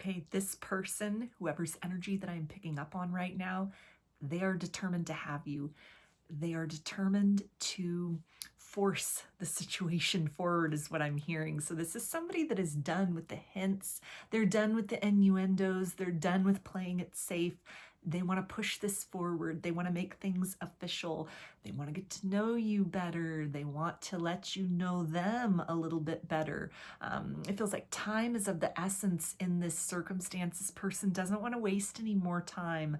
Okay, this person, whoever's energy that I'm picking up on right now, they are determined to have you. They are determined to force the situation forward, is what I'm hearing. So this is somebody that is done with the hints. They're done with the innuendos. They're done with playing it safe. They want to push this forward. They want to make things official. They want to get to know you better. They want to let you know them a little bit better. It feels like time is of the essence in this circumstance. This person doesn't want to waste any more time.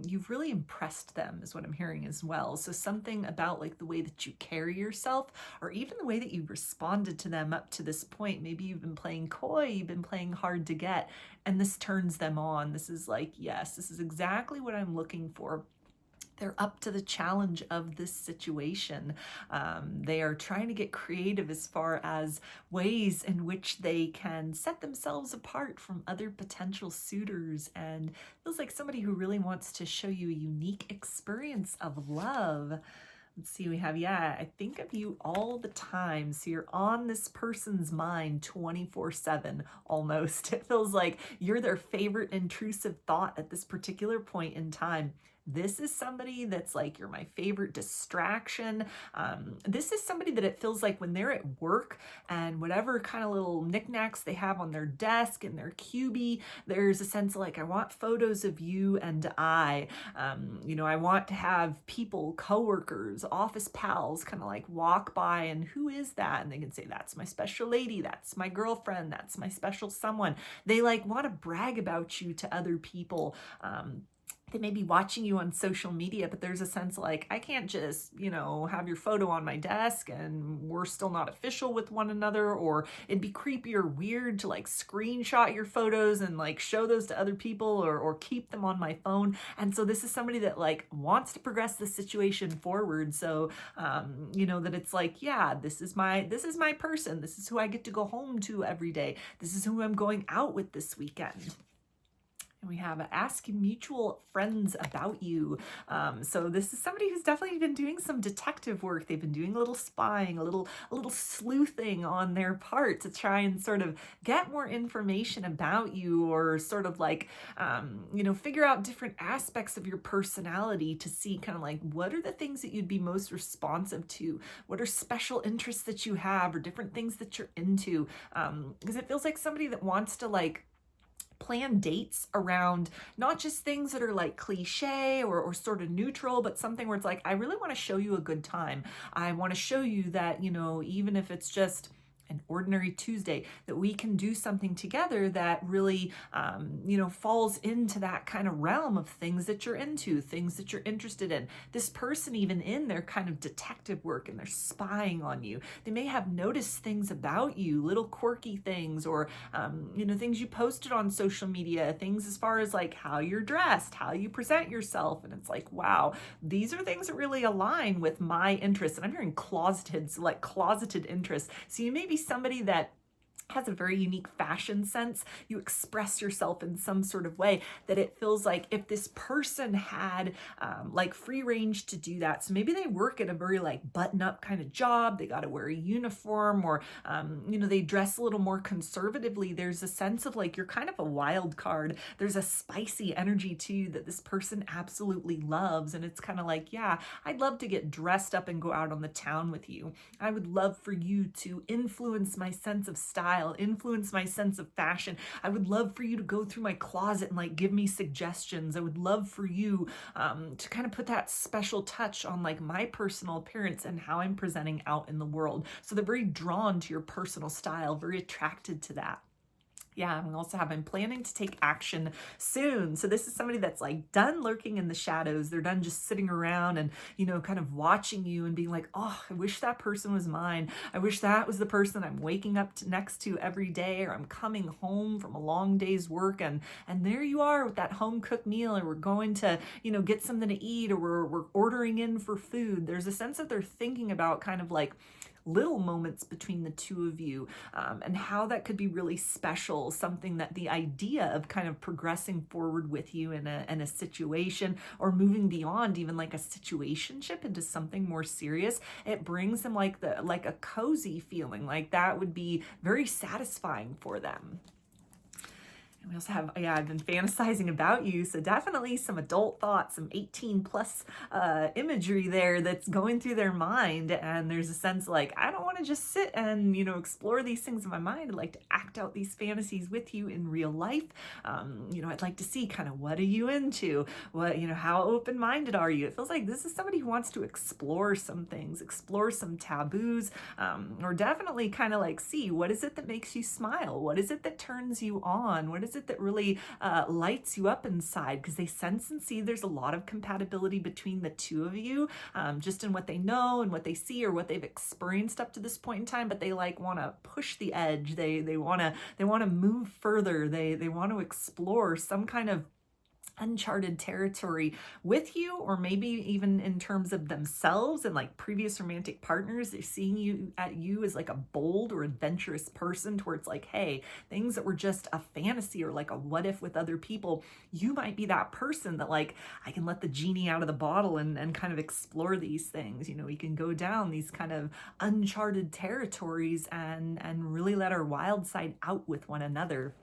You've really impressed them, is what I'm hearing as well. So something about like the way that you carry yourself, or even the way that you've responded to them up to this point. Maybe you've been playing coy, you've been playing hard to get, and this turns them on. This is like, yes, this is exactly what I'm looking for. They're up to the challenge of this situation. They are trying to get creative as far as ways in which they can set themselves apart from other potential suitors, and feels like somebody who really wants to show you a unique experience of love. Let's see, we have, yeah, I think of you all the time. So you're on this person's mind 24/7 almost. It feels like you're their favorite intrusive thought at this particular point in time. This is somebody that's like, you're my favorite distraction. This is somebody that it feels like when they're at work and whatever kind of little knickknacks they have on their desk and their cubie, there's a sense of like, I want photos of you and I want to have people, coworkers, office pals kind of like walk by and who is that? And they can say, that's my special lady, that's my girlfriend, that's my special someone. They like want to brag about you to other people. They may be watching you on social media, but there's a sense like, I can't just, have your photo on my desk and we're still not official with one another, or it'd be creepy or weird to like screenshot your photos and like show those to other people or keep them on my phone. And so this is somebody that like wants to progress the situation forward. So, that it's like, yeah, this is my person. This is who I get to go home to every day. This is who I'm going out with this weekend. We have ask mutual friends about you. So this is somebody who's definitely been doing some detective work. They've been doing a little spying, a little sleuthing on their part to try and sort of get more information about you, or sort of like, figure out different aspects of your personality to see kind of like, what are the things that you'd be most responsive to? What are special interests that you have, or different things that you're into? Because it feels like somebody that wants to like plan dates around not just things that are like cliche or sort of neutral, but something where it's like, I really want to show you a good time. I want to show you that, even if it's just an ordinary Tuesday, that we can do something together that really, falls into that kind of realm of things that you're into, things that you're interested in. This person, even in their kind of detective work and they're spying on you, they may have noticed things about you, little quirky things, or, things you posted on social media, things as far as like how you're dressed, how you present yourself. And it's like, wow, these are things that really align with my interests. And I'm hearing closeted interests. So you may be somebody that has a very unique fashion sense. You express yourself in some sort of way that it feels like if this person had like free range to do that. So maybe they work at a very like button up kind of job. They got to wear a uniform, or, they dress a little more conservatively. There's a sense of like, you're kind of a wild card. There's a spicy energy to you that this person absolutely loves. And it's kind of like, yeah, I'd love to get dressed up and go out on the town with you. I would love for you to influence my sense of style, influence my sense of fashion. I would love for you to go through my closet and like give me suggestions. I would love for you to kind of put that special touch on like my personal appearance and how I'm presenting out in the world. So they're very drawn to your personal style, very attracted to that. Yeah, and we also have, I'm planning to take action soon. So this is somebody that's like done lurking in the shadows. They're done just sitting around and, kind of watching you and being like, oh, I wish that person was mine. I wish that was the person I'm waking up next to every day, or I'm coming home from a long day's work. And there you are with that home cooked meal, or we're going to, get something to eat, or we're ordering in for food. There's a sense that they're thinking about kind of like little moments between the two of you, and how that could be really special, something that the idea of kind of progressing forward with you in a situation, or moving beyond even like a situationship into something more serious, it brings them like a cozy feeling. Like that would be very satisfying for them. We also have, yeah, I've been fantasizing about you. So definitely some adult thoughts, some 18 plus imagery there that's going through their mind. And there's a sense like, I don't want to just sit and, explore these things in my mind. I'd like to act out these fantasies with you in real life. I'd like to see kind of what are you into? What, how open-minded are you? It feels like this is somebody who wants to explore some things, explore some taboos, or definitely kind of like see what is it that makes you smile? What is it that turns you on? What is it that really lights you up inside? Because they sense and see there's a lot of compatibility between the two of you, just in what they know and what they see or what they've experienced up to this point in time. But they like want to push the edge. They want to move further. They want to explore some kind of uncharted territory with you, or maybe even in terms of themselves and like previous romantic partners. They're seeing you as like a bold or adventurous person towards like, hey, things that were just a fantasy or like a what if with other people, you might be that person that like, I can let the genie out of the bottle and kind of explore these things. We can go down these kind of uncharted territories and really let our wild side out with one another.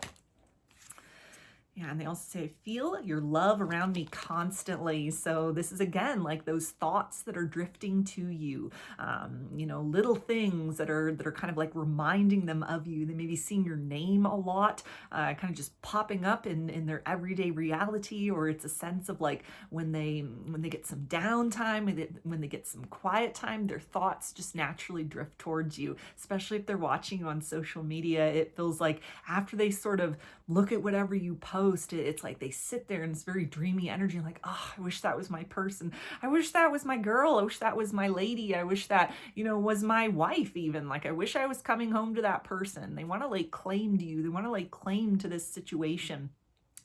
Yeah, and they also say, feel your love around me constantly. So this is, again, like those thoughts that are drifting to you, little things that are kind of like reminding them of you. They may be seeing your name a lot, kind of just popping up in their everyday reality, or it's a sense of like when they get some downtime, when they get some quiet time, their thoughts just naturally drift towards you, especially if they're watching you on social media. It feels like after they sort of look at whatever you post, it's like they sit there and it's very dreamy energy, like, oh, I wish that was my person. I wish that was my girl. I wish that was my lady. I wish that, was my wife even. Like, I wish I was coming home to that person. They want to lay claim to you. They want to lay claim to this situation.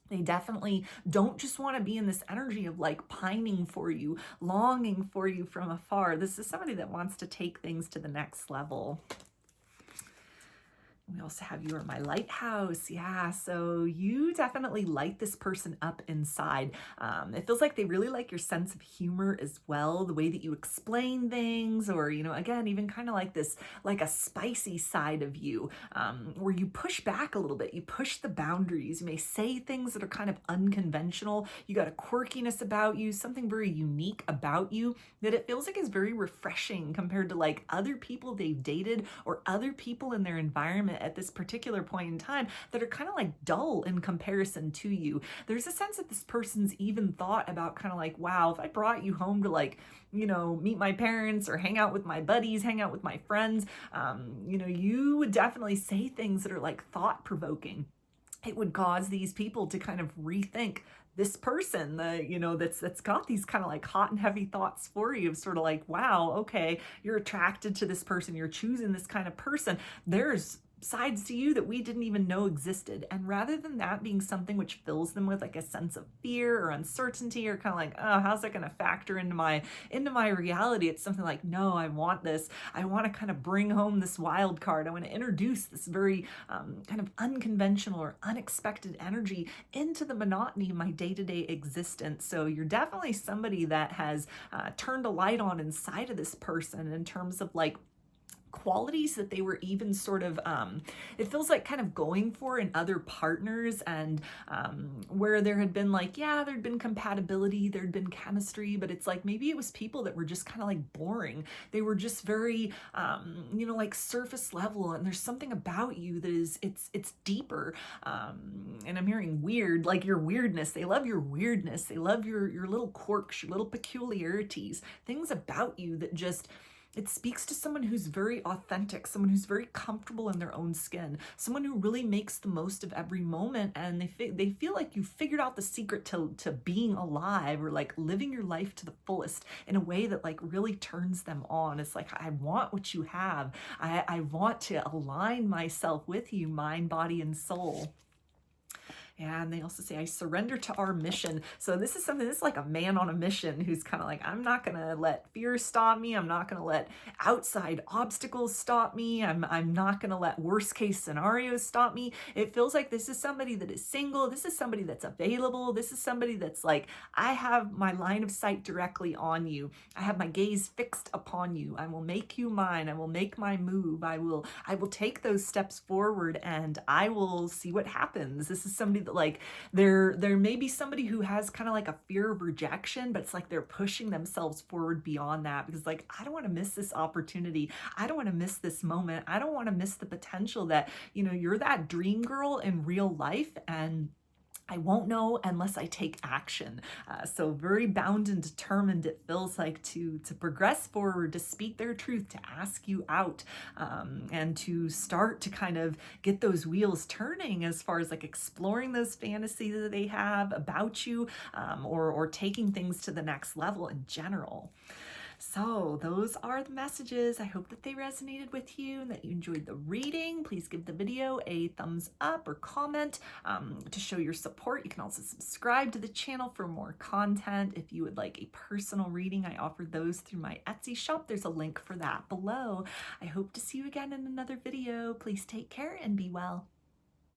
They definitely don't just want to be in this energy of like pining for you, longing for you from afar. This is somebody that wants to take things to the next level. We also have you are my lighthouse. Yeah, so you definitely light this person up inside. It feels like they really like your sense of humor as well, the way that you explain things, or, again, even kind of like this, like a spicy side of you, where you push back a little bit. You push the boundaries. You may say things that are kind of unconventional. You got a quirkiness about you, something very unique about you that it feels like is very refreshing compared to like other people they've dated or other people in their environment at this particular point in time that are kind of like dull in comparison to you. There's a sense that this person's even thought about kind of like, wow, if I brought you home to like, meet my parents or hang out with my buddies, hang out with my friends, you would definitely say things that are like thought-provoking. It would cause these people to kind of rethink this person, that's got these kind of like hot and heavy thoughts for you, of sort of like, wow, okay, you're attracted to this person, you're choosing this kind of person. There's sides to you that we didn't even know existed. And rather than that being something which fills them with like a sense of fear or uncertainty, or kind of like, oh, how's that going to factor into my reality? It's something like, no, I want this. I want to kind of bring home this wild card. I want to introduce this very kind of unconventional or unexpected energy into the monotony of my day-to-day existence. So you're definitely somebody that has turned a light on inside of this person in terms of like qualities that they were even sort of, it feels like kind of going for in other partners, and where there had been like, yeah, there'd been compatibility, there'd been chemistry, but it's like maybe it was people that were just kind of like boring. They were just very, like surface level, and there's something about you that is, it's deeper. And I'm hearing weird, like your weirdness. They love your weirdness. They love your little quirks, your little peculiarities, things about you that just, it speaks to someone who's very authentic, someone who's very comfortable in their own skin, someone who really makes the most of every moment, and they feel like you figured out the secret to being alive, or like living your life to the fullest in a way that like really turns them on. It's like, I want what you have. I want to align myself with you, mind, body, and soul. And they also say, I surrender to our mission. So this is something, this is like a man on a mission who's kind of like, I'm not going to let fear stop me. I'm not going to let outside obstacles stop me. I'm not going to let worst case scenarios stop me. It feels like this is somebody that is single. This is somebody that's available. This is somebody that's like, I have my line of sight directly on you. I have my gaze fixed upon you. I will make you mine. I will make my move. I will take those steps forward, and I will see what happens. This is somebody like there may be somebody who has kind of like a fear of rejection, but it's like they're pushing themselves forward beyond that because like, I don't want to miss this opportunity. I don't want to miss this moment. I don't want to miss the potential that, you know, you're that dream girl in real life, and I won't know unless I take action. So very bound and determined it feels like to progress forward, to speak their truth, to ask you out, and to start to kind of get those wheels turning as far as like exploring those fantasies that they have about you, or taking things to the next level in general. So those are the messages. I hope that they resonated with you and that you enjoyed the reading. Please give the video a thumbs up or comment to show your support. You can also subscribe to the channel for more content. If you would like a personal reading, I offer those through my Etsy shop. There's a link for that below. I hope to see you again in another video. Please take care and be well.